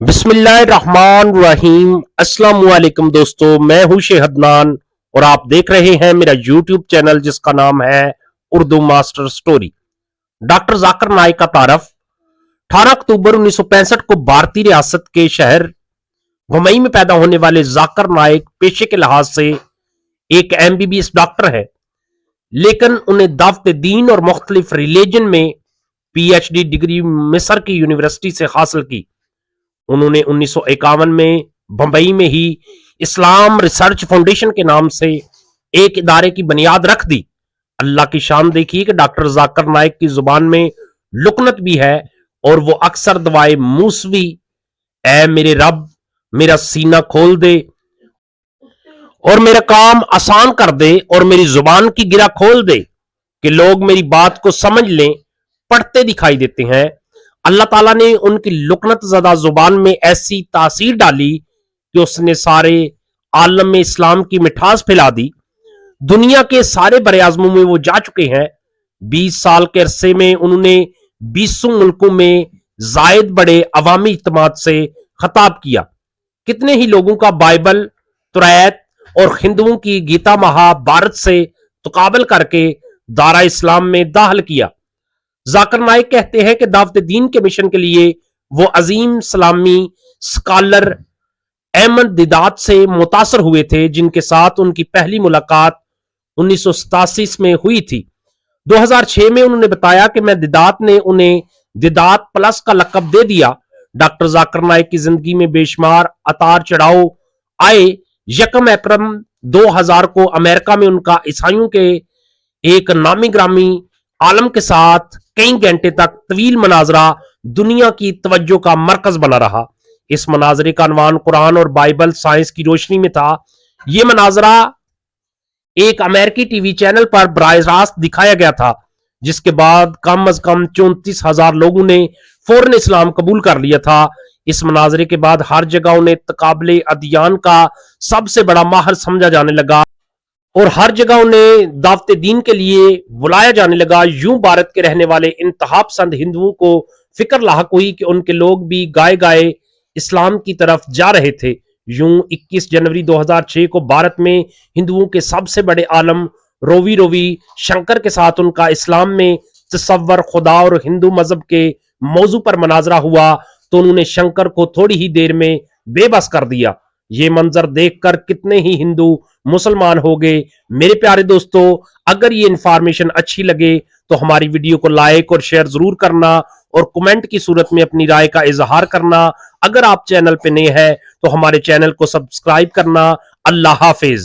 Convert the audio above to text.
बिस्मिल्लाहिर्रहमानिर्रहीम। अस्सलाम वालेकुम दोस्तों, मैं हूं शेहदनान और आप देख रहे हैं मेरा यूट्यूब चैनल जिसका नाम है Urdu master story. Doctor Zakir Naik का तारफ 18 अक्टूबर 1965 को भारतीय रियासत के शहर घुमई में पैदा होने वाले जाकिर नाइक पेशे के लिहाज से एक एमबीबीएस डॉक्टर है, लेकिन उन्हें दावत दीन और मुख्तलिफ रिलीजन में पीएचडी डिग्री मिस्र की यूनिवर्सिटी से हासिल की। उन्होंने 1951 में बंबई में ही इस्लाम रिसर्च फाउंडेशन के नाम से एक इदारे की बुनियाद रख दी। अल्लाह की शान देखिए कि डॉक्टर जाकिर नाइक की जुबान में लुकनत भी है और वो अक्सर दवाए मूसवी, ऐ मेरे रब मेरा सीना खोल दे और मेरा काम आसान कर दे और मेरी जुबान की गिरा खोल दे कि लोग मेरी बात को समझ लें, पढ़ते दिखाई देते हैं। अल्लाह ताला ने उनकी लुकनत ज़दा जुबान में ऐसी तासीर डाली कि उसने सारे आलम में इस्लाम की मिठास फैला दी। दुनिया के सारे बड़े आज़मों में वो जा चुके हैं। 20 साल के अरसे में उन्होंने 20 मुल्कों में जायद बड़े अवामी इज्तिमात से खिताब किया। कितने ही लोगों का बाइबल, तुरैत और हिंदुओं की गीता महाभारत से तुकाबल करके दारा इस्लाम में दाखिल किया। जाकिर नाइक कहते हैं कि दावत दीन के मिशन के लिए वो अजीम इस्लामी स्कॉलर अहमद दिदात से मुतासर हुए थे, जिनके साथ उनकी पहली मुलाकात 1987 में हुई थी। 2006 में उन्होंने बताया कि मैं दिदात ने उन्हें दिदात प्लस का लकब दे दिया। डॉक्टर जाकिर नाइक की जिंदगी में बेशुमार अतार चढ़ाव आए। 1 अप्रैल 2000 को अमेरिका में उनका ईसाइयों के एक नामी ग्रामी आलम के साथ कई घंटे तक तवील मनाजरा दुनिया की तवज्जो का मरकज बना रहा। इस मनाजरे का अनवान कुरान और बाइबल साइंस की रोशनी में था। यह मनाजरा एक अमेरिकी टीवी चैनल पर बराह रास्त दिखाया गया था, जिसके बाद कम अज कम 34,000 लोगों ने फौरन इस्लाम कबूल कर लिया था। इस मनाजरे के बाद हर जगह उन्हें तकाबले अदियान का सबसे बड़ा माहिर समझा जाने लगा और हर जगह उन्हें दावत दीन के लिए बुलाया जाने लगा। यूं भारत के रहने वाले इंतहा पसंद हिंदुओं को फिक्र लाहक हुई कि उनके लोग भी गाए गाए इस्लाम की तरफ जा रहे थे। यूं 21 जनवरी 2006 को भारत में हिंदुओं के सबसे बड़े आलम रोवी शंकर के साथ उनका इस्लाम में तसव्वुर खुदा और हिंदू मजहब के मौजू पर मनाजरा हुआ तो उन्होंने शंकर को थोड़ी ही देर में बेबस कर दिया। ये मंजर देखकर कितने ही हिंदू मुसलमान हो गए। मेरे प्यारे दोस्तों, अगर ये इंफॉर्मेशन अच्छी लगे तो हमारी वीडियो को लाइक और शेयर जरूर करना और कमेंट की सूरत में अपनी राय का इजहार करना। अगर आप चैनल पे नए हैं तो हमारे चैनल को सब्सक्राइब करना। अल्लाह हाफिज।